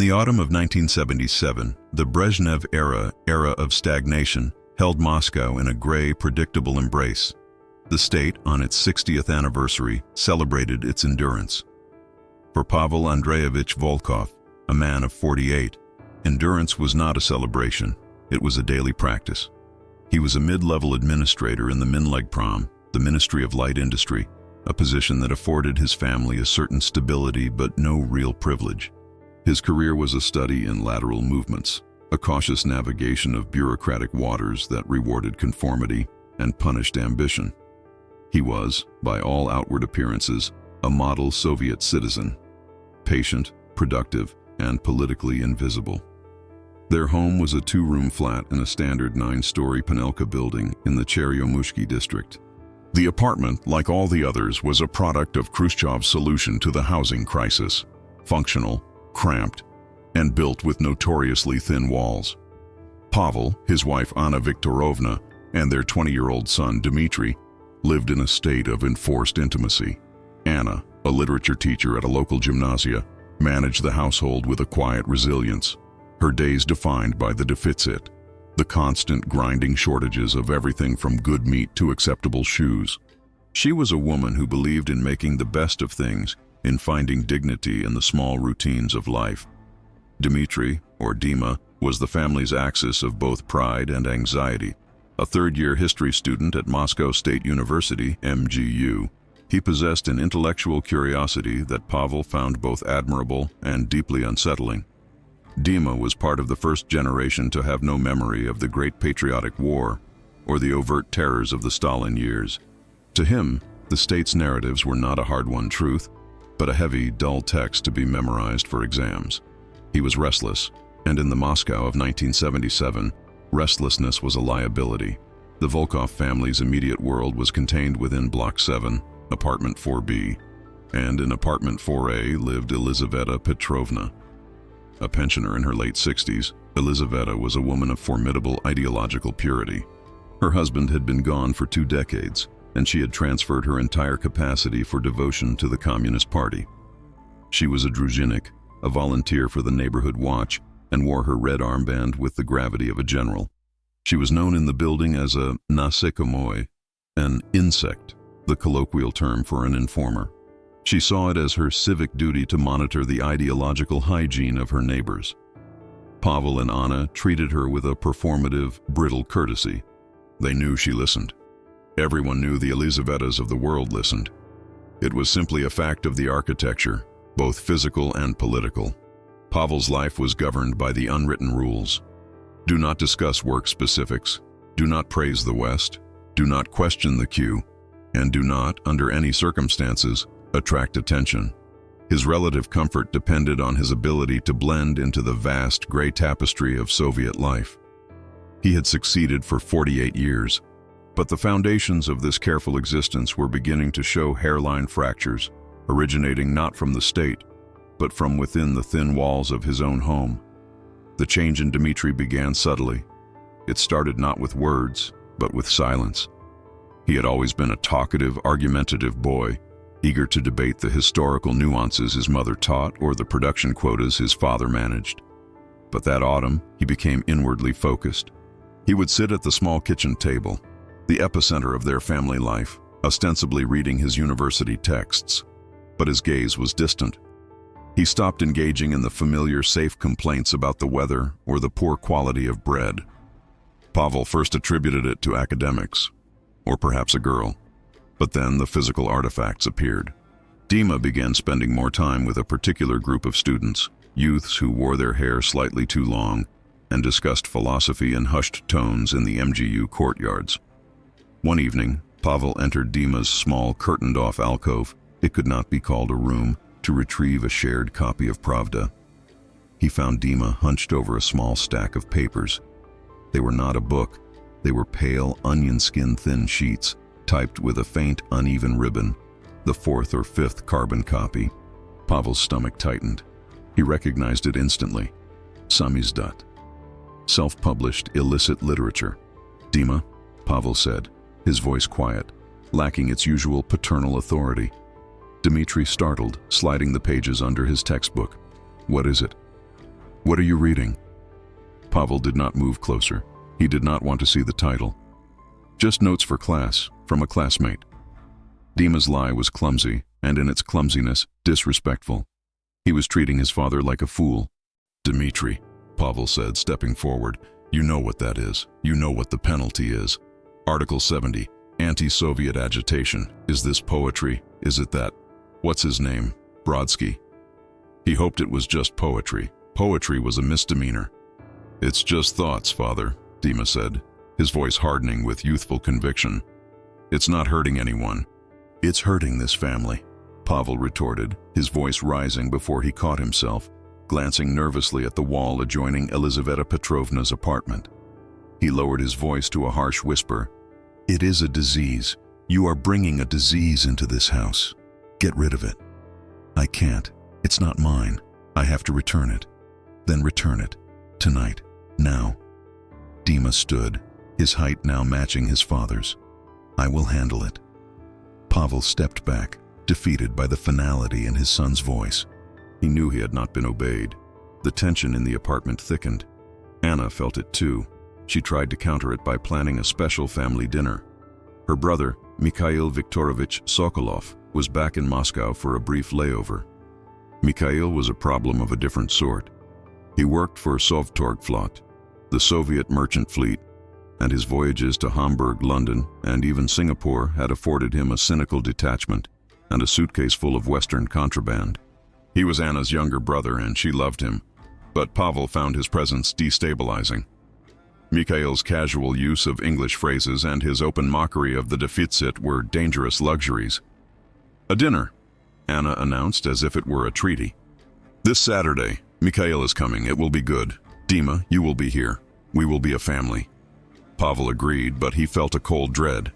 the autumn of 1977, the Brezhnev era of stagnation, held Moscow in a gray, predictable embrace. The state, on its 60th anniversary, celebrated its endurance. For Pavel Andreevich Volkov, a man of 48, endurance was not a celebration, it was a daily practice. He was a mid-level administrator in the Minlegprom, the Ministry of Light Industry, a position that afforded his family a certain stability but no real privilege. His career was a study in lateral movements, a cautious navigation of bureaucratic waters that rewarded conformity and punished ambition. He was, by all outward appearances, a model Soviet citizen, patient, productive, and politically invisible. Their home was a two-room flat in a standard 9-story Panelka building in the Cheryomushki district. The apartment, like all the others, was a product of Khrushchev's solution to the housing crisis: functional, cramped, and built with notoriously thin walls. Pavel, his wife Anna Viktorovna, and their 20-year-old son Dmitry lived in a state of enforced intimacy. Anna, a literature teacher at a local gymnasia, managed the household with a quiet resilience, her days defined by the deficit, the constant grinding shortages of everything from good meat to acceptable shoes. She was a woman who believed in making the best of things, in finding dignity in the small routines of life. Dmitry, or Dima, was the family's axis of both pride and anxiety. A third-year history student at Moscow State University, MGU, he possessed an intellectual curiosity that Pavel found both admirable and deeply unsettling. Dima was part of the first generation to have no memory of the Great Patriotic War or the overt terrors of the Stalin years. To him, the state's narratives were not a hard-won truth, but a heavy, dull text to be memorized for exams. He was restless, and in the Moscow of 1977, restlessness was a liability. The Volkov family's immediate world was contained within Block 7, Apartment 4B, and in Apartment 4A lived Elizaveta Petrovna. A pensioner in her late 60s, Elizaveta was a woman of formidable ideological purity. Her husband had been gone for 2 decades, and she had transferred her entire capacity for devotion to the Communist Party. She was a druzhinik, a volunteer for the neighborhood watch, and wore her red armband with the gravity of a general. She was known in the building as a nasikomoy, an insect, the colloquial term for an informer. She saw it as her civic duty to monitor the ideological hygiene of her neighbors. Pavel and Anna treated her with a performative, brittle courtesy. They knew she listened. Everyone knew the Elizavetas of the world listened. It was simply a fact of the architecture, both physical and political. Pavel's life was governed by the unwritten rules. Do not discuss work specifics, do not praise the West, do not question the Q, and do not, under any circumstances, attract attention. His relative comfort depended on his ability to blend into the vast gray tapestry of Soviet life. He had succeeded for 48 years, but the foundations of this careful existence were beginning to show hairline fractures, originating not from the state, but from within the thin walls of his own home. The change in Dmitry began subtly. It started not with words, but with silence. He had always been a talkative, argumentative boy, eager to debate the historical nuances his mother taught or the production quotas his father managed. But that autumn, he became inwardly focused. He would sit at the small kitchen table, the epicenter of their family life, ostensibly reading his university texts. But his gaze was distant. He stopped engaging in the familiar, safe complaints about the weather or the poor quality of bread. Pavel first attributed it to academics, or perhaps a girl. But then the physical artifacts appeared. Dima began spending more time with a particular group of students, youths who wore their hair slightly too long and discussed philosophy in hushed tones in the MGU courtyards. One evening, Pavel entered Dima's small curtained-off alcove, it could not be called a room, to retrieve a shared copy of Pravda. He found Dima hunched over a small stack of papers. They were not a book, they were pale, onion-skin-thin sheets, typed with a faint, uneven ribbon, the 4th or 5th carbon copy. Pavel's stomach tightened. He recognized it instantly. Samizdat. Self-published illicit literature. Dima, Pavel said, his voice quiet, lacking its usual paternal authority. Dmitry startled, sliding the pages under his textbook. What is it? What are you reading? Pavel did not move closer. He did not want to see the title. Just notes for class, from a classmate. Dima's lie was clumsy, and in its clumsiness, disrespectful. He was treating his father like a fool. Dmitri, Pavel said, stepping forward, you know what that is. You know what the penalty is. Article 70, anti-Soviet agitation. Is this poetry? Is it that? What's his name? Brodsky. He hoped it was just poetry. Poetry was a misdemeanor. It's just thoughts, father, Dima said, his voice hardening with youthful conviction. It's not hurting anyone. It's hurting this family, Pavel retorted, his voice rising before he caught himself, glancing nervously at the wall adjoining Elizaveta Petrovna's apartment. He lowered his voice to a harsh whisper. It is a disease. You are bringing a disease into this house. Get rid of it. I can't. It's not mine. I have to return it. Then return it. Tonight. Now. Dima stood, his height now matching his father's. I will handle it. Pavel stepped back, defeated by the finality in his son's voice. He knew he had not been obeyed. The tension in the apartment thickened. Anna felt it too. She tried to counter it by planning a special family dinner. Her brother, Mikhail Viktorovich Sokolov, was back in Moscow for a brief layover. Mikhail was a problem of a different sort. He worked for Sovtorgflot, the Soviet merchant fleet, and his voyages to Hamburg, London, and even Singapore had afforded him a cynical detachment and a suitcase full of Western contraband. He was Anna's younger brother and she loved him, but Pavel found his presence destabilizing. Mikhail's casual use of English phrases and his open mockery of the deficit were dangerous luxuries. A dinner, Anna announced as if it were a treaty. This Saturday, Mikhail is coming. It will be good. Dima, you will be here. We will be a family. Pavel agreed, but he felt a cold dread.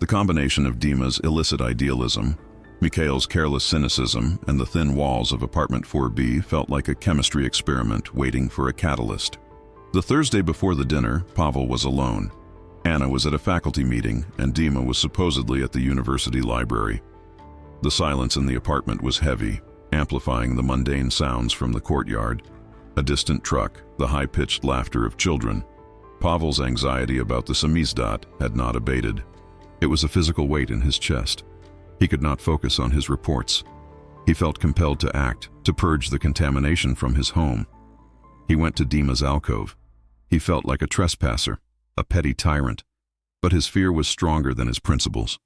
The combination of Dima's illicit idealism, Mikhail's careless cynicism, and the thin walls of apartment 4B felt like a chemistry experiment waiting for a catalyst. The Thursday before the dinner, Pavel was alone. Anna was at a faculty meeting, and Dima was supposedly at the university library. The silence in the apartment was heavy, amplifying the mundane sounds from the courtyard. A distant truck, the high-pitched laughter of children. Pavel's anxiety about the samizdat had not abated. It was a physical weight in his chest. He could not focus on his reports. He felt compelled to act, to purge the contamination from his home. He went to Dima's alcove. He felt like a trespasser, a petty tyrant, but his fear was stronger than his principles.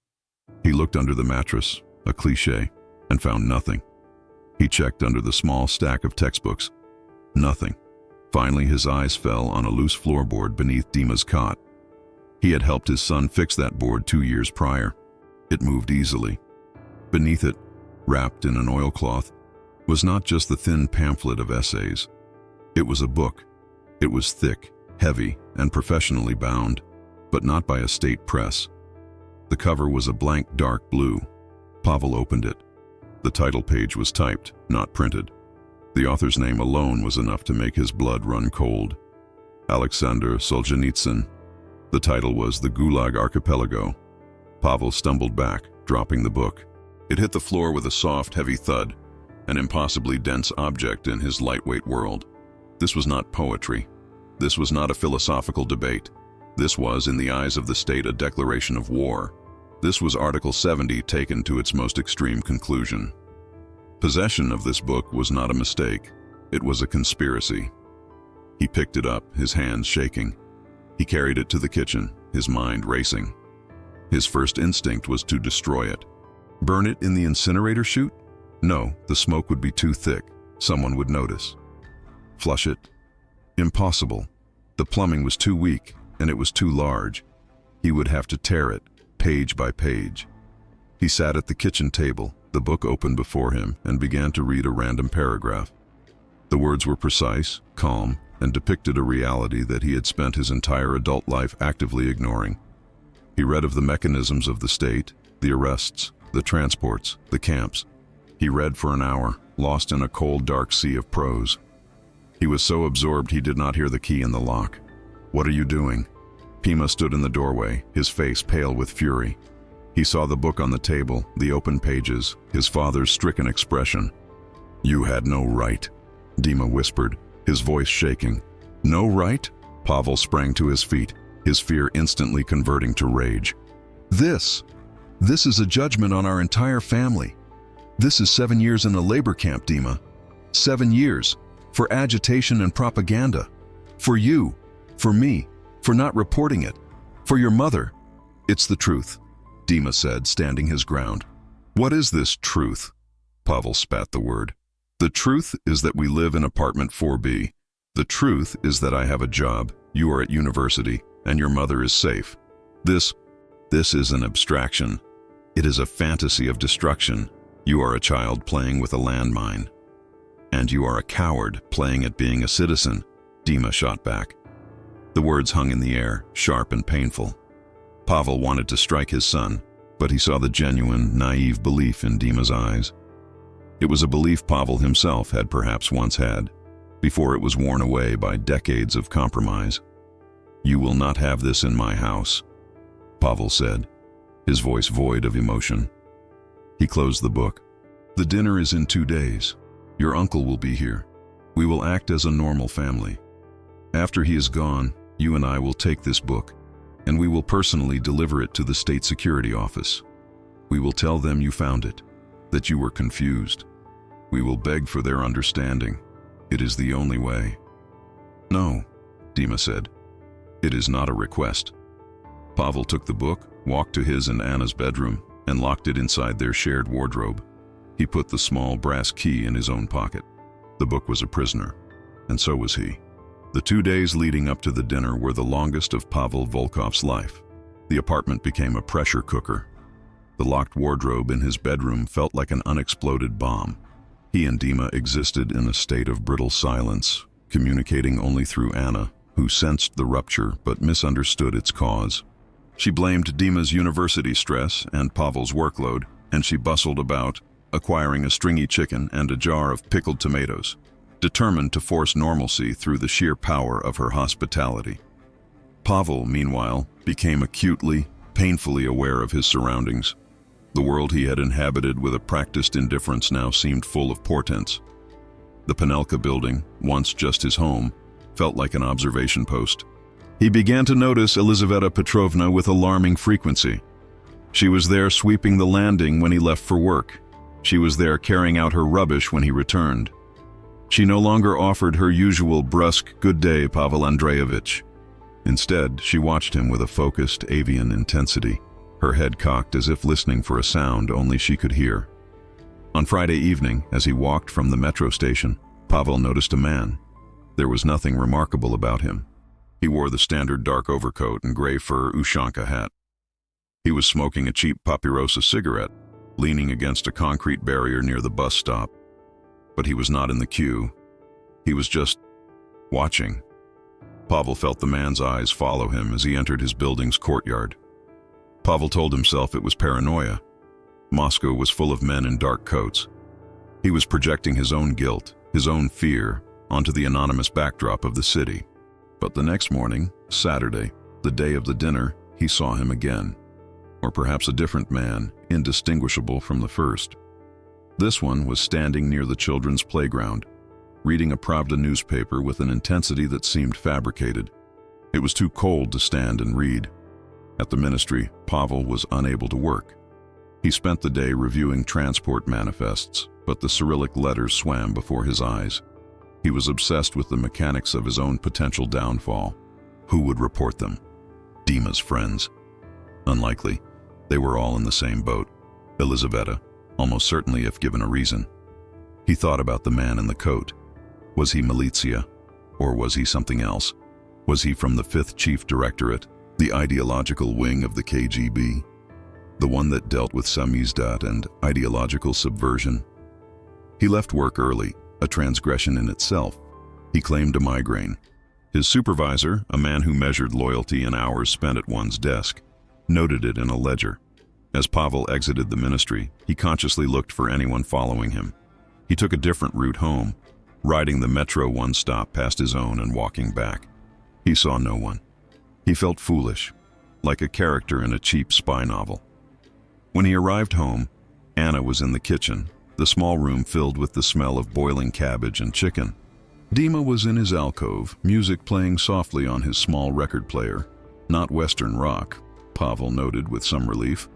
He looked under the mattress, a cliché, and found nothing. He checked under the small stack of textbooks. Nothing. Finally, his eyes fell on a loose floorboard beneath Dima's cot. He had helped his son fix that board 2 years prior. It moved easily. Beneath it, wrapped in an oilcloth, was not just the thin pamphlet of essays. It was a book. It was thick, heavy, and professionally bound, but not by a state press. The cover was a blank dark blue. Pavel opened it. The title page was typed, not printed. The author's name alone was enough to make his blood run cold. Alexander Solzhenitsyn. The title was The Gulag Archipelago. Pavel stumbled back, dropping the book. It hit the floor with a soft, heavy thud, an impossibly dense object in his lightweight world. This was not poetry. This was not a philosophical debate. This was, in the eyes of the state, a declaration of war. This was Article 70 taken to its most extreme conclusion. Possession of this book was not a mistake. It was a conspiracy. He picked it up, his hands shaking. He carried it to the kitchen, his mind racing. His first instinct was to destroy it. Burn it in the incinerator chute? No, the smoke would be too thick. Someone would notice. Flush it? Impossible. The plumbing was too weak, and it was too large. He would have to tear it, page by page. He sat at the kitchen table, the book open before him, and began to read a random paragraph. The words were precise, calm, and depicted a reality that he had spent his entire adult life actively ignoring. He read of the mechanisms of the state, the arrests, the transports, the camps. He read for an hour, lost in a cold, dark sea of prose. He was so absorbed he did not hear the key in the lock. What are you doing? Pima stood in the doorway, his face pale with fury. He saw the book on the table, the open pages, his father's stricken expression. You had no right, Dima whispered, his voice shaking. "No right?" Pavel sprang to his feet, his fear instantly converting to rage. This is a judgment on our entire family. This is 7 years in a labor camp, Dima. 7 years. For agitation and propaganda. For you. For me. For not reporting it. For your mother. It's the truth, Dima said, standing his ground. What is this truth? Pavel spat the word. The truth is that we live in apartment 4B. The truth is that I have a job, you are at university, and your mother is safe. This is an abstraction. It is a fantasy of destruction. You are a child playing with a landmine. And you are a coward playing at being a citizen, Dima shot back. The words hung in the air, sharp and painful. Pavel wanted to strike his son, but he saw the genuine, naive belief in Dima's eyes. It was a belief Pavel himself had perhaps once had, before it was worn away by decades of compromise. You will not have this in my house, Pavel said, his voice void of emotion. He closed the book. The dinner is in 2 days. Your uncle will be here. We will act as a normal family. After he is gone, you and I will take this book, and we will personally deliver it to the State Security Office. We will tell them you found it, that you were confused. We will beg for their understanding. It is the only way. No, Dima said. It is not a request. Pavel took the book, walked to his and Anna's bedroom, and locked it inside their shared wardrobe. He put the small brass key in his own pocket. The book was a prisoner, and so was he. The 2 days leading up to the dinner were the longest of Pavel Volkov's life. The apartment became a pressure cooker. The locked wardrobe in his bedroom felt like an unexploded bomb. He and Dima existed in a state of brittle silence, communicating only through Anna, who sensed the rupture but misunderstood its cause. She blamed Dima's university stress and Pavel's workload, and she bustled about, acquiring a stringy chicken and a jar of pickled tomatoes, determined to force normalcy through the sheer power of her hospitality. Pavel, meanwhile, became acutely, painfully aware of his surroundings. The world he had inhabited with a practiced indifference now seemed full of portents. The Panelka building, once just his home, felt like an observation post. He began to notice Elizaveta Petrovna with alarming frequency. She was there sweeping the landing when he left for work. She was there carrying out her rubbish when he returned. She no longer offered her usual brusque "Good day, Pavel Andreevich." Instead, she watched him with a focused, avian intensity, her head cocked as if listening for a sound only she could hear. On Friday evening, as he walked from the metro station, Pavel noticed a man. There was nothing remarkable about him. He wore the standard dark overcoat and gray fur Ushanka hat. He was smoking a cheap papyrosa cigarette, leaning against a concrete barrier near the bus stop. But he was not in the queue. He was just watching. Pavel felt the man's eyes follow him as he entered his building's courtyard. Pavel told himself it was paranoia. Moscow was full of men in dark coats. He was projecting his own guilt, his own fear, onto the anonymous backdrop of the city. But the next morning, Saturday, the day of the dinner, he saw him again. Or perhaps a different man, indistinguishable from the first. This one was standing near the children's playground, reading a Pravda newspaper with an intensity that seemed fabricated. It was too cold to stand and read. At the ministry, Pavel was unable to work. He spent the day reviewing transport manifests, but the Cyrillic letters swam before his eyes. He was obsessed with the mechanics of his own potential downfall. Who would report them? Dima's friends. Unlikely. They were all in the same boat. Elizaveta, almost certainly if given a reason. He thought about the man in the coat. Was he militia? Or was he something else? Was he from the 5th Chief Directorate, the ideological wing of the KGB? The one that dealt with samizdat and ideological subversion? He left work early, a transgression in itself. He claimed a migraine. His supervisor, a man who measured loyalty in hours spent at one's desk, noted it in a ledger. As Pavel exited the ministry, he consciously looked for anyone following him. He took a different route home, riding the metro one stop past his own and walking back. He saw no one. He felt foolish, like a character in a cheap spy novel. When he arrived home, Anna was in the kitchen, the small room filled with the smell of boiling cabbage and chicken. Dima was in his alcove, music playing softly on his small record player. Not Western rock, Pavel noted with some relief,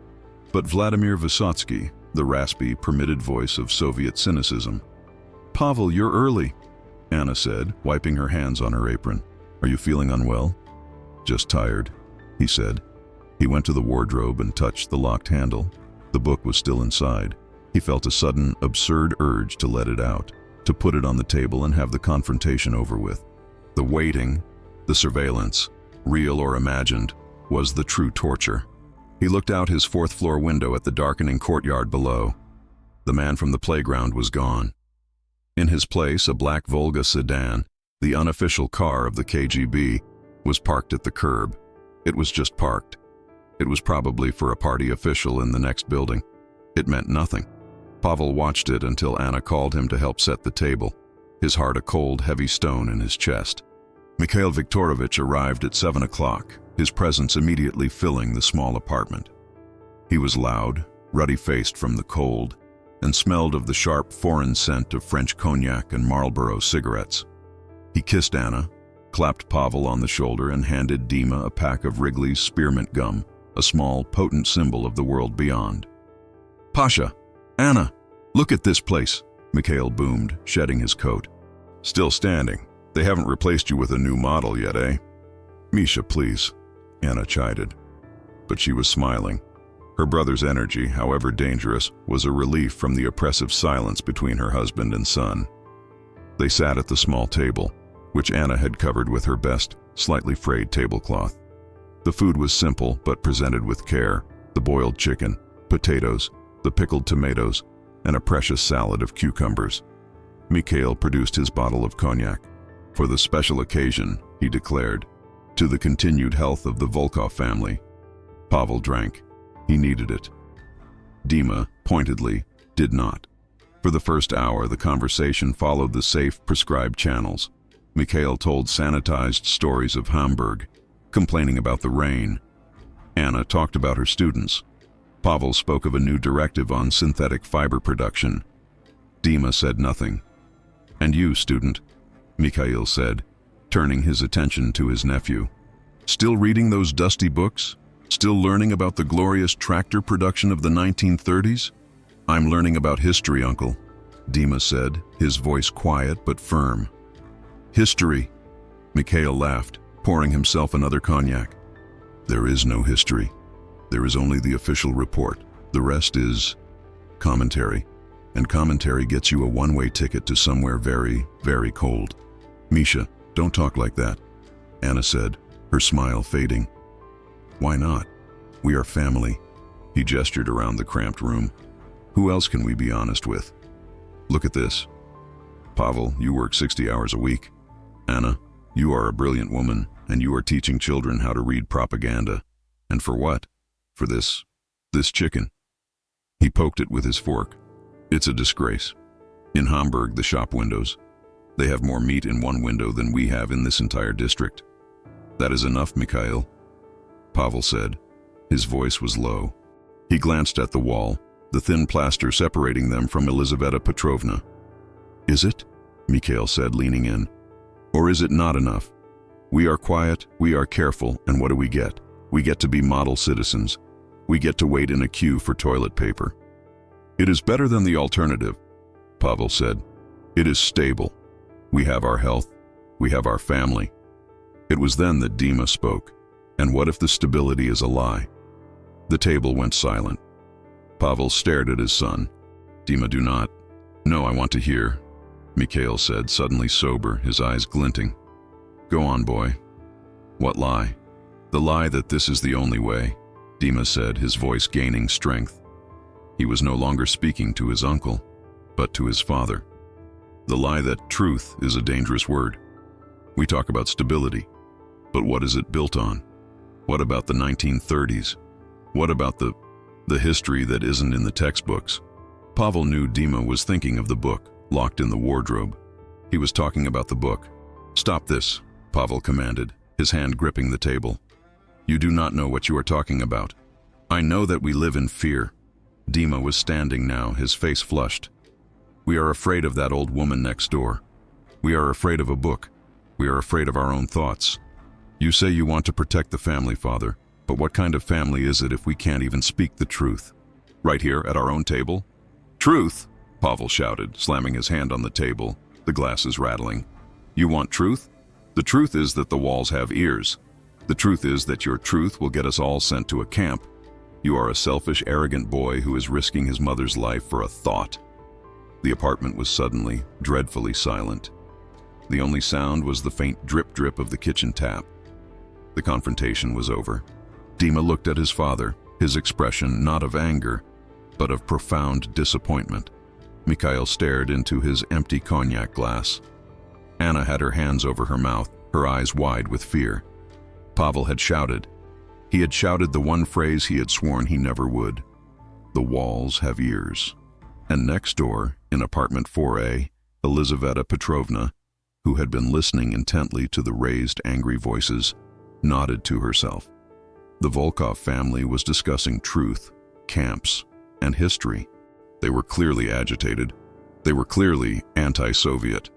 but Vladimir Vysotsky, the raspy, permitted voice of Soviet cynicism. "Pavel, you're early," Anna said, wiping her hands on her apron. "Are you feeling unwell?" "Just tired," he said. He went to the wardrobe and touched the locked handle. The book was still inside. He felt a sudden, absurd urge to let it out, to put it on the table and have the confrontation over with. The waiting, the surveillance, real or imagined, was the true torture. He looked out his fourth-floor window at the darkening courtyard below. The man from the playground was gone. In his place, a black Volga sedan, the unofficial car of the KGB, was parked at the curb. It was just parked. It was probably for a party official in the next building. It meant nothing. Pavel watched it until Anna called him to help set the table, his heart a cold, heavy stone in his chest. Mikhail Viktorovich arrived at 7 o'clock, his presence immediately filling the small apartment. He was loud, ruddy-faced from the cold, and smelled of the sharp foreign scent of French cognac and Marlboro cigarettes. He kissed Anna, clapped Pavel on the shoulder, and handed Dima a pack of Wrigley's spearmint gum, a small, potent symbol of the world beyond. "Pasha! Anna! Look at this place!" Mikhail boomed, shedding his coat. "Still standing. They haven't replaced you with a new model yet, eh?" "Misha, please," Anna chided. But she was smiling. Her brother's energy, however dangerous, was a relief from the oppressive silence between her husband and son. They sat at the small table, which Anna had covered with her best, slightly frayed tablecloth. The food was simple but presented with care: the boiled chicken, potatoes, the pickled tomatoes, and a precious salad of cucumbers. Mikhail produced his bottle of cognac. For the special occasion, he declared, to the continued health of the Volkov family. Pavel drank. He needed it. Dima, pointedly, did not. For the first hour, the conversation followed the safe, prescribed channels. Mikhail told sanitized stories of Hamburg, complaining about the rain. Anna talked about her students. Pavel spoke of a new directive on synthetic fiber production. Dima said nothing. "And you, student," Mikhail said, turning his attention to his nephew. "Still reading those dusty books? Still learning about the glorious tractor production of the 1930s? "I'm learning about history, uncle," Dima said, his voice quiet but firm. "History," Mikhail laughed, pouring himself another cognac. "There is no history. There is only the official report. The rest is commentary. And commentary gets you a one-way ticket to somewhere very, very cold." "Misha, don't talk like that," Anna said, her smile fading. "Why not? We are family." He gestured around the cramped room. "Who else can we be honest with? Look at this. Pavel, you work 60 hours a week. Anna, you are a brilliant woman, and you are teaching children how to read propaganda. And for what? For this chicken." He poked it with his fork. "It's a disgrace. In Hamburg, the shop windows, they have more meat in one window than we have in this entire district." "That is enough, Mikhail," Pavel said. His voice was low. He glanced at the wall, the thin plaster separating them from Elizaveta Petrovna. "Is it?" Mikhail said, leaning in. "Or is it not enough? We are quiet, we are careful, and what do we get? We get to be model citizens. We get to wait in a queue for toilet paper." "It is better than the alternative," Pavel said. "It is stable. We have our health. We have our family." It was then that Dima spoke. "And what if the stability is a lie?" The table went silent. Pavel stared at his son. "Dima, do not." "No, I want to hear," Mikhail said, suddenly sober, his eyes glinting. "Go on, boy." "What lie?" "The lie that this is the only way," Dima said, his voice gaining strength. He was no longer speaking to his uncle, but to his father. "The lie that truth is a dangerous word. We talk about stability, but what is it built on? What about the 1930s? What about the history that isn't in the textbooks?" Pavel knew Dima was thinking of the book, locked in the wardrobe. He was talking about the book. "Stop this," Pavel commanded, his hand gripping the table. "You do not know what you are talking about. I know that we live in fear." Dima was standing now, his face flushed. "We are afraid of that old woman next door. We are afraid of a book. We are afraid of our own thoughts. You say you want to protect the family, Father, but what kind of family is it if we can't even speak the truth? Right here at our own table? Truth? Pavel shouted, slamming his hand on the table, the glasses rattling. You want truth? The truth is that the walls have ears. The truth is that your truth will get us all sent to a camp. You are a selfish, arrogant boy who is risking his mother's life for a thought. The apartment was suddenly, dreadfully silent. The only sound was the faint drip-drip of the kitchen tap. The confrontation was over. Dima looked at his father, his expression not of anger, but of profound disappointment. Mikhail stared into his empty cognac glass. Anna had her hands over her mouth, her eyes wide with fear. Pavel had shouted. He had shouted the one phrase he had sworn he never would. The walls have ears. And next door, in apartment 4A, Elizaveta Petrovna, who had been listening intently to the raised, angry voices, nodded to herself. The Volkov family was discussing truth, camps, and history. They were clearly agitated. They were clearly anti-Soviet.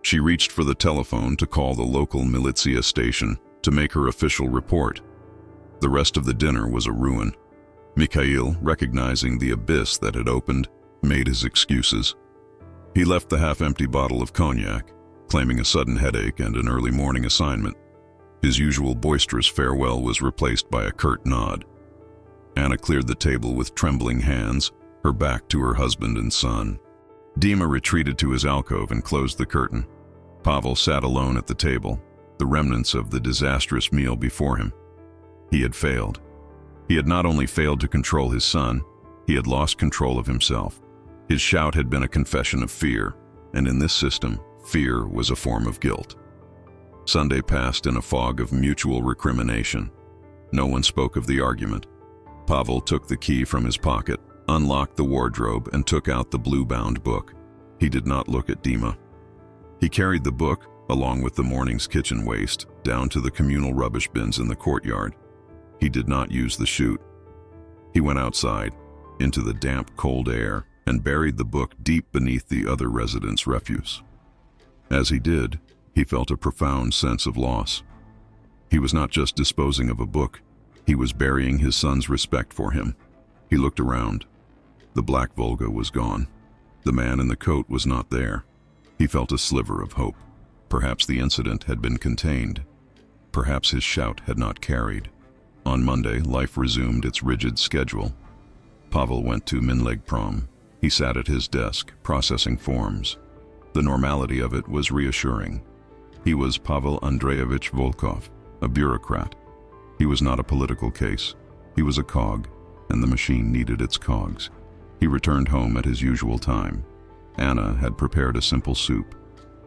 She reached for the telephone to call the local militia station to make her official report. The rest of the dinner was a ruin. Mikhail, recognizing the abyss that had opened, made his excuses. He left the half-empty bottle of cognac, claiming a sudden headache and an early morning assignment. His usual boisterous farewell was replaced by a curt nod. Anna cleared the table with trembling hands, her back to her husband and son. Dima retreated to his alcove and closed the curtain. Pavel sat alone at the table, the remnants of the disastrous meal before him. He had failed. He had not only failed to control his son, he had lost control of himself. His shout had been a confession of fear, and in this system, fear was a form of guilt. Sunday passed in a fog of mutual recrimination. No one spoke of the argument. Pavel took the key from his pocket, unlocked the wardrobe, and took out the blue-bound book. He did not look at Dima. He carried the book, along with the morning's kitchen waste, down to the communal rubbish bins in the courtyard. He did not use the chute. He went outside, into the damp, cold air, and buried the book deep beneath the other residents' refuse. As he did, he felt a profound sense of loss. He was not just disposing of a book, he was burying his son's respect for him. He looked around. The black Volga was gone. The man in the coat was not there. He felt a sliver of hope. Perhaps the incident had been contained. Perhaps his shout had not carried. On Monday, life resumed its rigid schedule. Pavel went to Minlegprom. He sat at his desk, processing forms. The normality of it was reassuring. He was Pavel Andreevich Volkov, a bureaucrat. He was not a political case. He was a cog, and the machine needed its cogs. He returned home at his usual time. Anna had prepared a simple soup.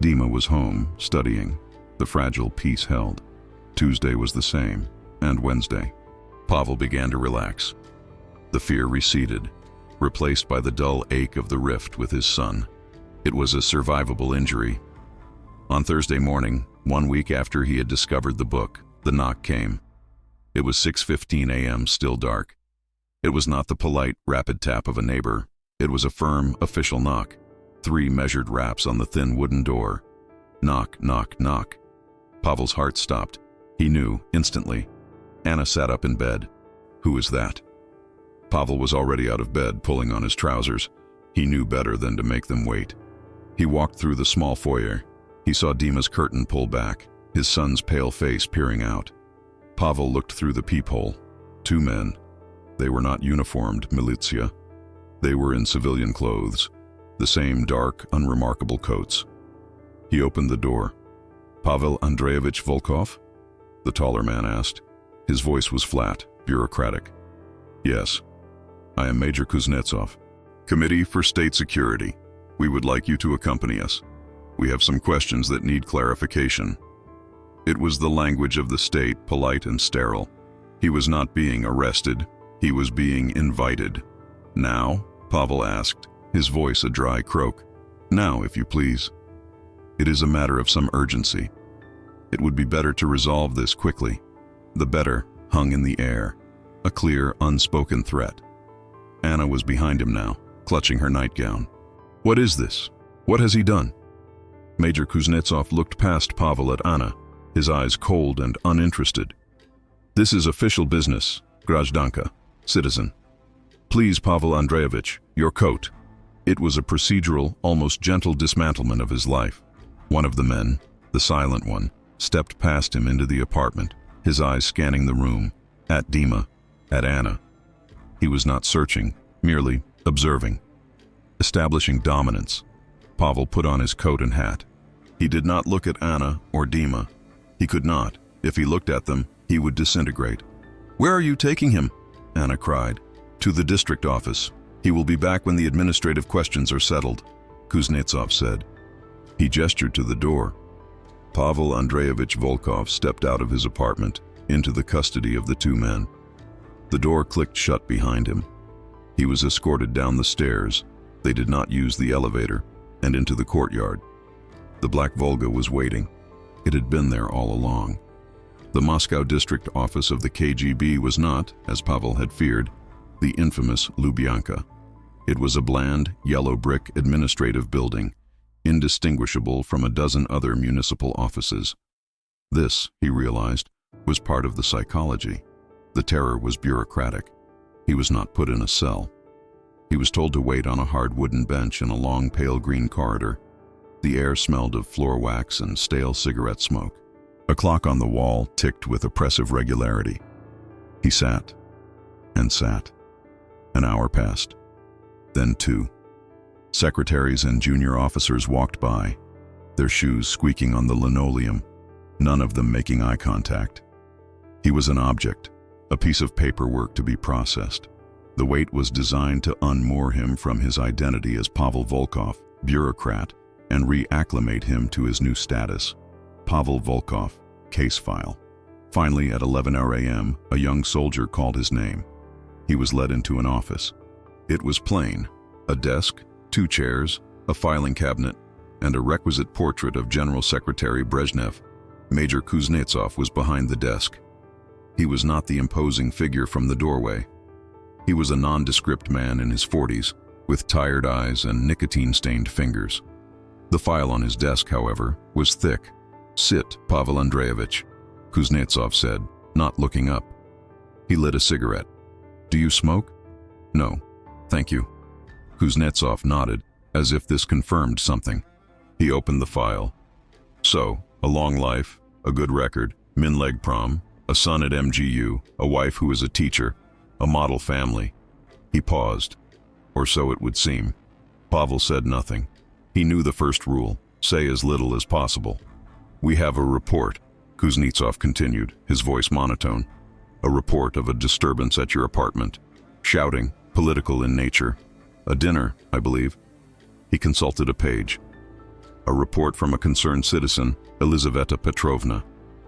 Dima was home, studying. The fragile peace held. Tuesday was the same, and Wednesday. Pavel began to relax. The fear receded, replaced by the dull ache of the rift with his son. It was a survivable injury. On Thursday morning, 1 week after he had discovered the book, the knock came. It was 6:15 a.m., still dark. It was not the polite, rapid tap of a neighbor. It was a firm, official knock. 3 measured raps on the thin wooden door. Knock, knock, knock. Pavel's heart stopped. He knew, instantly. Anna sat up in bed. Who is that? Pavel was already out of bed, pulling on his trousers. He knew better than to make them wait. He walked through the small foyer. He saw Dima's curtain pull back, his son's pale face peering out. Pavel looked through the peephole. 2 men. They were not uniformed militia. They were in civilian clothes, the same dark, unremarkable coats. He opened the door. Pavel Andreevich Volkov? The taller man asked. His voice was flat, bureaucratic. Yes. I am Major Kuznetsov. Committee for State Security. We would like you to accompany us. We have some questions that need clarification. It was the language of the state, polite and sterile. He was not being arrested. He was being invited. Now? Pavel asked, his voice a dry croak. Now, if you please. It is a matter of some urgency. It would be better to resolve this quickly. The better hung in the air, a clear, unspoken threat. Anna was behind him now, clutching her nightgown. What is this? What has he done? Major Kuznetsov looked past Pavel at Anna, his eyes cold and uninterested. "This is official business, Grajdanka, citizen. Please, Pavel Andreevich, your coat." It was a procedural, almost gentle dismantlement of his life. One of the men, the silent one, stepped past him into the apartment, his eyes scanning the room, at Dima, at Anna. He was not searching, merely observing, establishing dominance. Pavel put on his coat and hat. He did not look at Anna or Dima. He could not. If he looked at them, he would disintegrate. "Where are you taking him?" Anna cried. "To the district office. He will be back when the administrative questions are settled," Kuznetsov said. He gestured to the door. Pavel Andreevich Volkov stepped out of his apartment into the custody of the two men. The door clicked shut behind him. He was escorted down the stairs. They did not use the elevator, and into the courtyard. The black Volga was waiting. It had been there all along. The Moscow district office of the KGB was not, as Pavel had feared, the infamous Lubyanka. It was a bland, yellow brick administrative building, indistinguishable from a dozen other municipal offices. This, he realized, was part of the psychology. The terror was bureaucratic. He was not put in a cell. He was told to wait on a hard wooden bench in a long pale green corridor. The air smelled of floor wax and stale cigarette smoke. A clock on the wall ticked with oppressive regularity. He sat and sat. An hour passed. Then 2. Secretaries and junior officers walked by, their shoes squeaking on the linoleum, none of them making eye contact. He was an object, a piece of paperwork to be processed. The wait was designed to unmoor him from his identity as Pavel Volkov, bureaucrat, and reacclimate him to his new status. Pavel Volkov, case file. Finally, at 11 a.m., a young soldier called his name. He was led into an office. It was plain: a desk, 2 chairs, a filing cabinet, and a requisite portrait of General Secretary Brezhnev. Major Kuznetsov was behind the desk. He was not the imposing figure from the doorway. He was a nondescript man in his 40s, with tired eyes and nicotine-stained fingers. The file on his desk, however, was thick. "Sit, Pavel Andreevich," Kuznetsov said, not looking up. He lit a cigarette. "Do you smoke?" "No, thank you." Kuznetsov nodded, as if this confirmed something. He opened the file. "So, a long life, a good record, Minleg Prom, a son at MGU, a wife who is a teacher, a model family." He paused. Or so it would seem. Pavel said nothing. He knew the first rule: say as little as possible. "We have a report," Kuznetsov continued, his voice monotone. "A report of a disturbance at your apartment. Shouting, political in nature. A dinner, I believe." He consulted a page. "A report from a concerned citizen, Elizaveta Petrovna.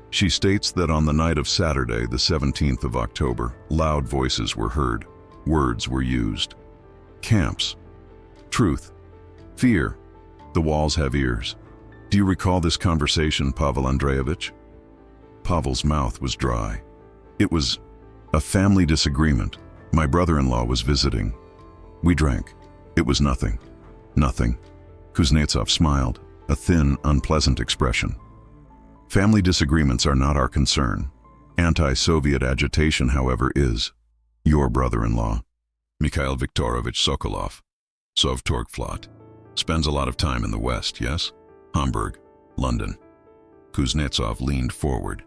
She states that on the night of Saturday, the 17th of October, loud voices were heard. Words were used. Camps. Truth. Fear. The walls have ears. Do you recall this conversation, Pavel Andreevich?" Pavel's mouth was dry. "It was a family disagreement. My brother-in-law was visiting. We drank. It was nothing." "Nothing." Kuznetsov smiled, a thin, unpleasant expression. "Family disagreements are not our concern. Anti-Soviet agitation, however, is. Your brother-in-law, Mikhail Viktorovich Sokolov, Sovtorgflot, spends a lot of time in the West, yes? Hamburg, London." Kuznetsov leaned forward.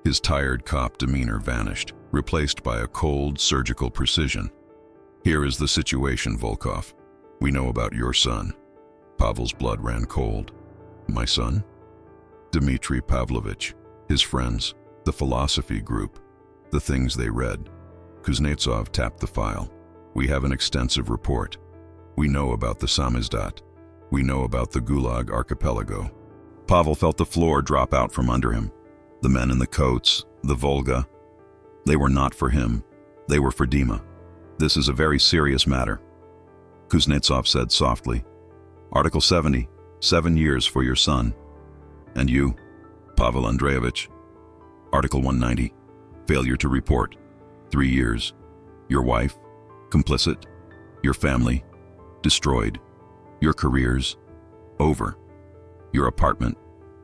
His tired cop demeanor vanished, replaced by a cold, surgical precision. "Here is the situation, Volkov. We know about your son." Pavel's blood ran cold. "My son?" "Dmitry Pavlovich, his friends, the philosophy group, the things they read." Kuznetsov tapped the file. "We have an extensive report. We know about the samizdat. We know about the Gulag archipelago." Pavel felt the floor drop out from under him. The men in the coats, the Volga, they were not for him. They were for Dima. "This is a very serious matter," Kuznetsov said softly. "Article 70, 7 years for your son. And you, Pavel Andreevich, Article 190, failure to report, 3 years. Your wife, complicit. Your family, destroyed. Your careers, over. your apartment,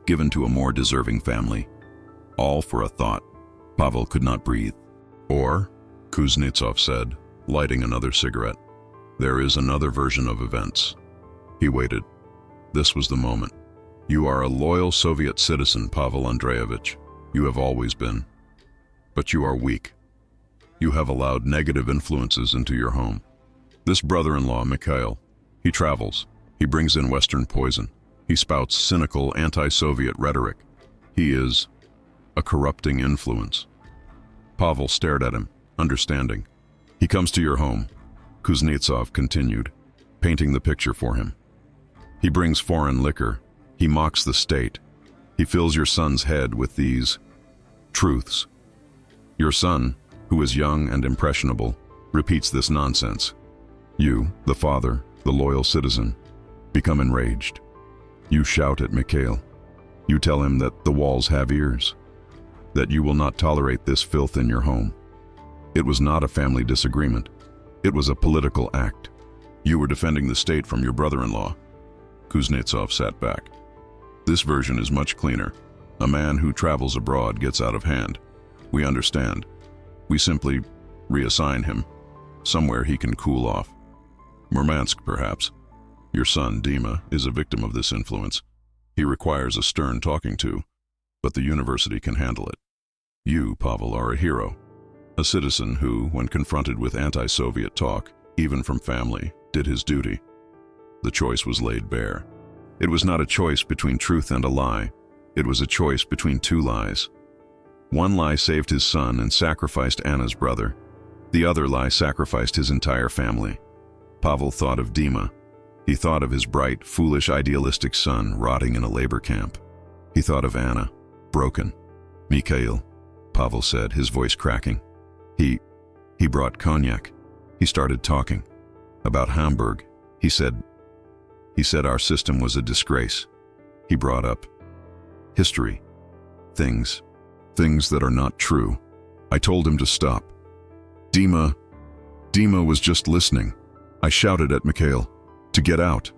given to a more deserving family. All for a thought. Pavel could not breathe. Or, Kuznetsov said, lighting another cigarette, there is another version of events. He waited. This was the moment. You are a loyal Soviet citizen, Pavel Andreevich. You have always been. But you are weak. You have allowed negative influences into your home. This brother-in-law, Mikhail, he travels. He brings in Western poison. He spouts cynical anti-Soviet rhetoric. He is a corrupting influence. Pavel stared at him, understanding. He comes to your home, Kuznetsov continued, painting the picture for him. He brings foreign liquor. He mocks the state. He fills your son's head with these truths. Your son, who is young and impressionable, repeats this nonsense. You, the father, the loyal citizen, become enraged. You shout at Mikhail. You tell him that the walls have ears, that you will not tolerate this filth in your home. It was not a family disagreement. It was a political act. You were defending the state from your brother-in-law. Kuznetsov sat back. This version is much cleaner. A man who travels abroad gets out of hand. We understand. We simply reassign him. Somewhere he can cool off. Murmansk, perhaps. Your son, Dima, is a victim of this influence. He requires a stern talking to, but the university can handle it. You, Pavel, are a hero. A citizen who, when confronted with anti-Soviet talk, even from family, did his duty. The choice was laid bare. It was not a choice between truth and a lie. It was a choice between two lies. One lie saved his son and sacrificed Anna's brother. The other lie sacrificed his entire family. Pavel thought of Dima. He thought of his bright, foolish, idealistic son rotting in a labor camp. He thought of Anna, broken. Mikhail, Pavel said, his voice cracking. He brought cognac. He started talking. About Hamburg, he said our system was a disgrace. He brought up history, things that are not true. I told him to stop. Dima was just listening. I shouted at Mikhail to get out.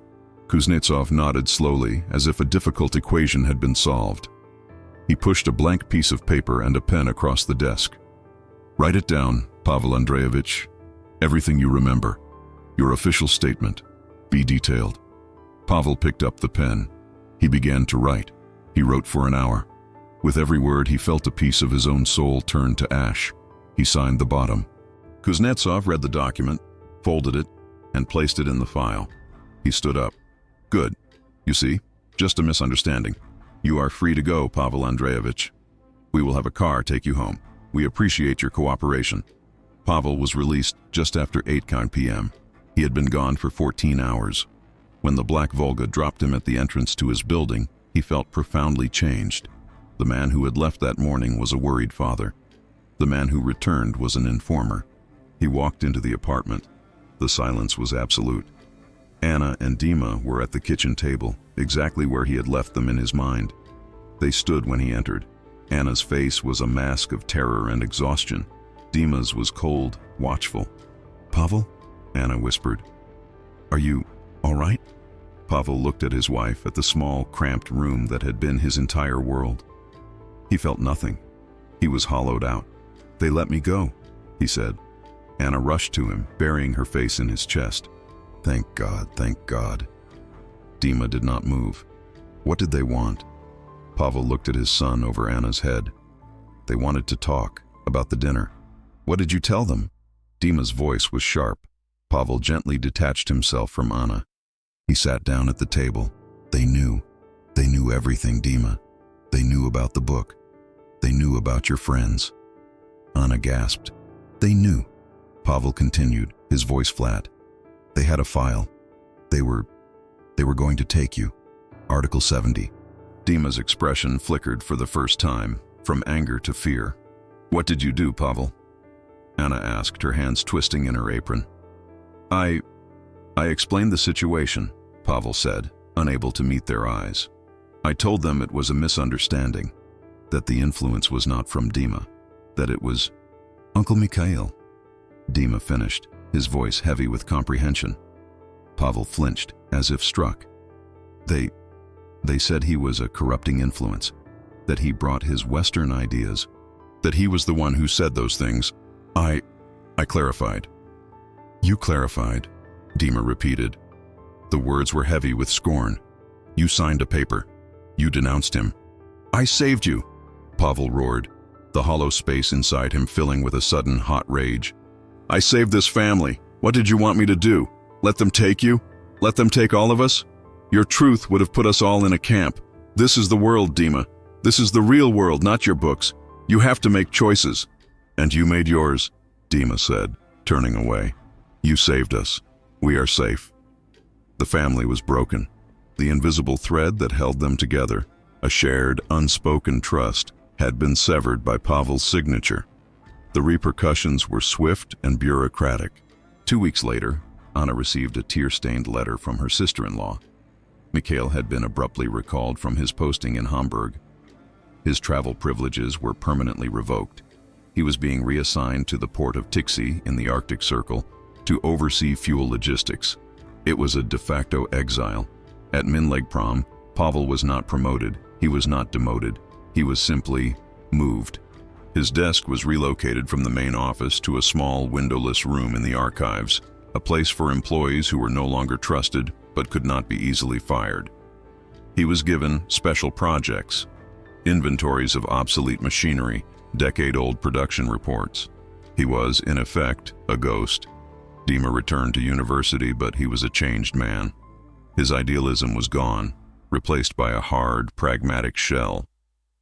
Kuznetsov nodded slowly, as if a difficult equation had been solved. He pushed a blank piece of paper and a pen across the desk. Write it down, Pavel Andreevich. Everything you remember. Your official statement. Be detailed. Pavel picked up the pen. He began to write. He wrote for an hour. With every word, he felt a piece of his own soul turn to ash. He signed the bottom. Kuznetsov read the document, folded it, and placed it in the file. He stood up. Good. You see, just a misunderstanding. You are free to go, Pavel Andreevich. We will have a car take you home. We appreciate your cooperation. Pavel was released just after 8 p.m. He had been gone for 14 hours. When the black Volga dropped him at the entrance to his building, he felt profoundly changed. The man who had left that morning was a worried father. The man who returned was an informer. He walked into the apartment. The silence was absolute. Anna and Dima were at the kitchen table, exactly where he had left them in his mind. They stood when he entered. Anna's face was a mask of terror and exhaustion. Dima's was cold, watchful. Pavel? Anna whispered. Are you all right? Pavel looked at his wife, at the small, cramped room that had been his entire world. He felt nothing. He was hollowed out. They let me go, he said. Anna rushed to him, burying her face in his chest. Thank God, thank God. Dima did not move. What did they want? Pavel looked at his son over Anna's head. They wanted to talk about the dinner. What did you tell them? Dima's voice was sharp. Pavel gently detached himself from Anna. He sat down at the table. They knew. They knew everything, Dima. They knew about the book. They knew about your friends. Anna gasped. They knew. Pavel continued, his voice flat. They had a file. They were going to take you. Article 70. Dima's expression flickered for the first time, from anger to fear. What did you do, Pavel? Anna asked, her hands twisting in her apron. I explained the situation, Pavel said, unable to meet their eyes. I told them it was a misunderstanding, that the influence was not from Dima, that it was Uncle Mikhail. Dima finished, his voice heavy with comprehension. Pavel flinched, as if struck. They said he was a corrupting influence, that he brought his Western ideas, that he was the one who said those things. I clarified. You clarified, Dima repeated. The words were heavy with scorn. You signed a paper. You denounced him. I saved you, Pavel roared, the hollow space inside him filling with a sudden hot rage. I saved this family. What did you want me to do? Let them take you? Let them take all of us? Your truth would have put us all in a camp. This is the world, Dima. This is the real world, not your books. You have to make choices. And you made yours, Dima said, turning away. You saved us. We are safe. The family was broken. The invisible thread that held them together, a shared, unspoken trust, had been severed by Pavel's signature. The repercussions were swift and bureaucratic. 2 weeks later, Anna received a tear-stained letter from her sister-in-law. Mikhail had been abruptly recalled from his posting in Hamburg. His travel privileges were permanently revoked. He was being reassigned to the port of Tixi in the Arctic Circle to oversee fuel logistics. It was a de facto exile. At Minlegprom, Pavel was not promoted, he was not demoted, he was simply moved. His desk was relocated from the main office to a small, windowless room in the archives, a place for employees who were no longer trusted but could not be easily fired. He was given special projects, inventories of obsolete machinery, decade-old production reports. He was, in effect, a ghost. Dima returned to university, but he was a changed man. His idealism was gone, replaced by a hard, pragmatic shell.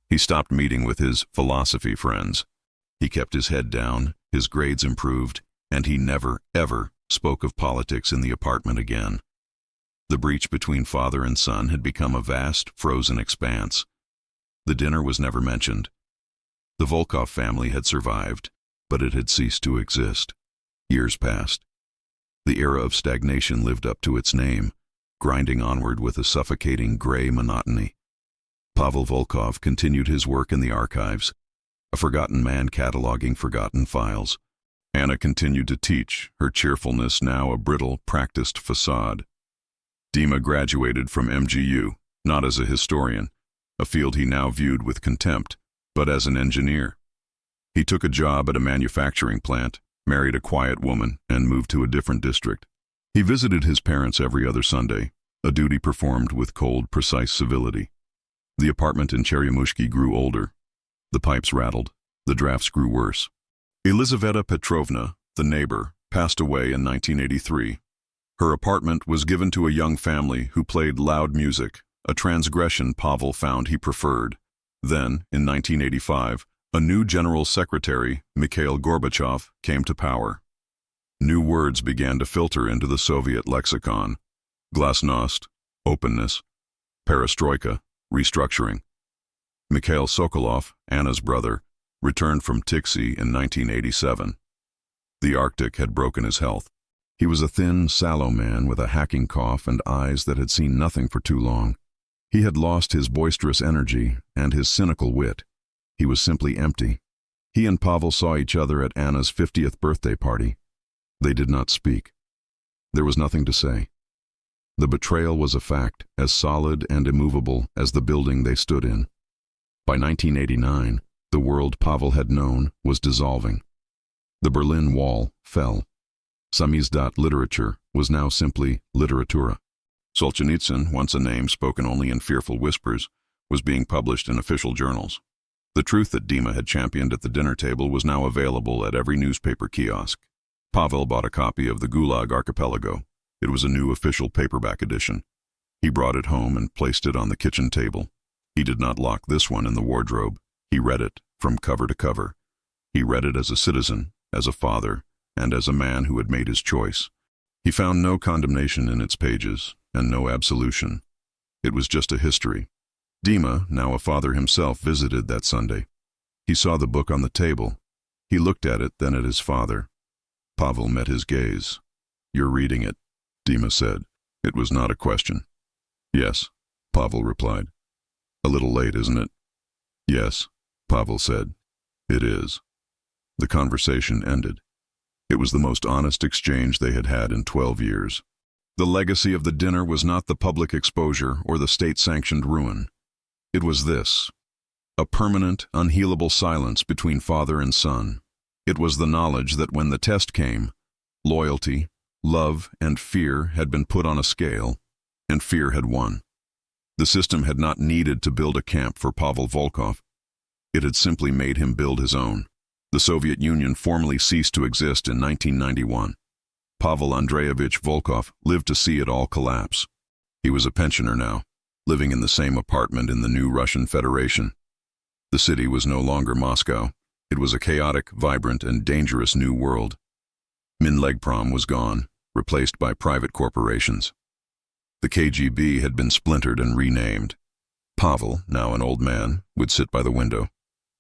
He stopped meeting with his philosophy friends. He kept his head down, his grades improved, and he never, ever spoke of politics in the apartment again. The breach between father and son had become a vast, frozen expanse. The dinner was never mentioned. The Volkov family had survived, but it had ceased to exist. Years passed. The era of stagnation lived up to its name, grinding onward with a suffocating gray monotony. Pavel Volkov continued his work in the archives, a forgotten man cataloging forgotten files. Anna continued to teach, her cheerfulness now a brittle, practiced facade. Dima graduated from MGU, not as a historian, a field he now viewed with contempt, but as an engineer. He took a job at a manufacturing plant, married a quiet woman, and moved to a different district. He visited his parents every other Sunday, a duty performed with cold, precise civility. The apartment in Cheryamushki grew older. The pipes rattled. The drafts grew worse. Elizaveta Petrovna, the neighbor, passed away in 1983. Her apartment was given to a young family who played loud music, a transgression Pavel found he preferred. Then, in 1985, a new general secretary, Mikhail Gorbachev, came to power. New words began to filter into the Soviet lexicon: glasnost, openness; perestroika, restructuring. Mikhail Sokolov, Anna's brother, returned from Tixi in 1987. The Arctic had broken his health. He was a thin, sallow man with a hacking cough and eyes that had seen nothing for too long. He had lost his boisterous energy and his cynical wit. He was simply empty. He and Pavel saw each other at Anna's 50th birthday party. They did not speak. There was nothing to say. The betrayal was a fact, as solid and immovable as the building they stood in. By 1989, the world Pavel had known was dissolving. The Berlin Wall fell. Samizdat literature was now simply literatura. Solzhenitsyn, once a name spoken only in fearful whispers, was being published in official journals. The truth that Dima had championed at the dinner table was now available at every newspaper kiosk. Pavel bought a copy of the Gulag Archipelago. It was a new official paperback edition. He brought it home and placed it on the kitchen table. He did not lock this one in the wardrobe. He read it from cover to cover. He read it as a citizen, as a father, and as a man who had made his choice. He found no condemnation in its pages, and no absolution. It was just a history. Dima, now a father himself, visited that Sunday. He saw the book on the table. He looked at it, then at his father. Pavel met his gaze. "You're reading it," Dima said. It was not a question. "Yes," Pavel replied. "A little late, isn't it?" "Yes," Pavel said. "It is." The conversation ended. It was the most honest exchange they had had in 12 years. The legacy of the dinner was not the public exposure or the state-sanctioned ruin. It was this: a permanent, unhealable silence between father and son. It was the knowledge that when the test came, loyalty, love, and fear had been put on a scale, and fear had won. The system had not needed to build a camp for Pavel Volkov. It had simply made him build his own. The Soviet Union formally ceased to exist in 1991. Pavel Andreevich Volkov lived to see it all collapse. He was a pensioner now, living in the same apartment in the new Russian Federation. The city was no longer Moscow. It was a chaotic, vibrant, and dangerous new world. Minlegprom was gone, replaced by private corporations. The KGB had been splintered and renamed. Pavel, now an old man, would sit by the window,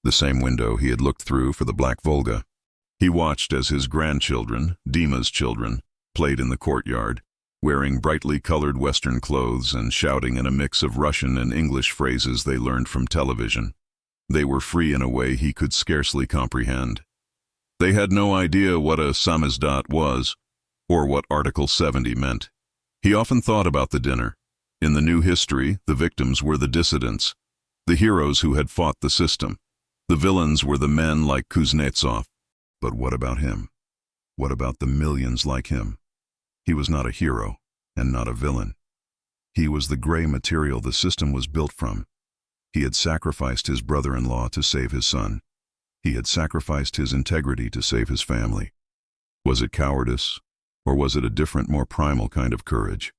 the same window he had looked through for the Black Volga. He watched as his grandchildren, Dima's children, played in the courtyard, wearing brightly colored Western clothes and shouting in a mix of Russian and English phrases they learned from television. They were free in a way he could scarcely comprehend. They had no idea what a samizdat was, or what Article 70 meant. He often thought about the dinner. In the new history, the victims were the dissidents, the heroes who had fought the system. The villains were the men like Kuznetsov. But what about him? What about the millions like him? He was not a hero, and not a villain. He was the gray material the system was built from. He had sacrificed his brother-in-law to save his son. He had sacrificed his integrity to save his family. Was it cowardice, or was it a different, more primal kind of courage?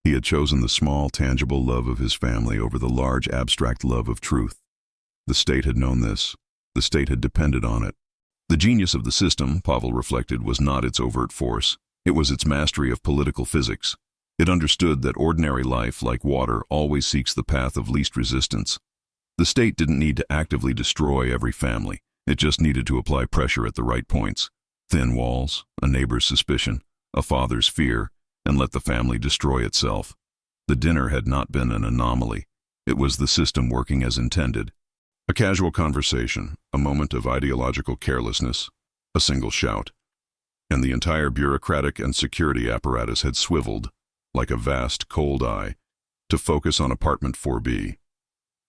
He had chosen the small, tangible love of his family over the large, abstract love of truth. The state had known this. The state had depended on it. The genius of the system, Pavel reflected, was not its overt force. It was its mastery of political physics. It understood that ordinary life, like water, always seeks the path of least resistance. The state didn't need to actively destroy every family. It just needed to apply pressure at the right points. Thin walls, a neighbor's suspicion, a father's fear, and let the family destroy itself. The dinner had not been an anomaly. It was the system working as intended. A casual conversation, a moment of ideological carelessness, a single shout, and the entire bureaucratic and security apparatus had swiveled, like a vast, cold eye, to focus on apartment 4B.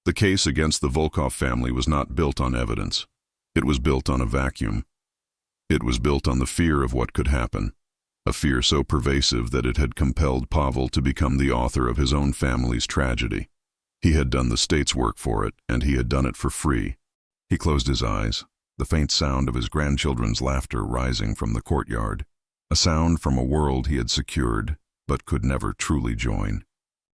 The case against the Volkov family was not built on evidence. It was built on a vacuum. It was built on the fear of what could happen, a fear so pervasive that it had compelled Pavel to become the author of his own family's tragedy. He had done the state's work for it, and he had done it for free. He closed his eyes, the faint sound of his grandchildren's laughter rising from the courtyard, a sound from a world he had secured but could never truly join.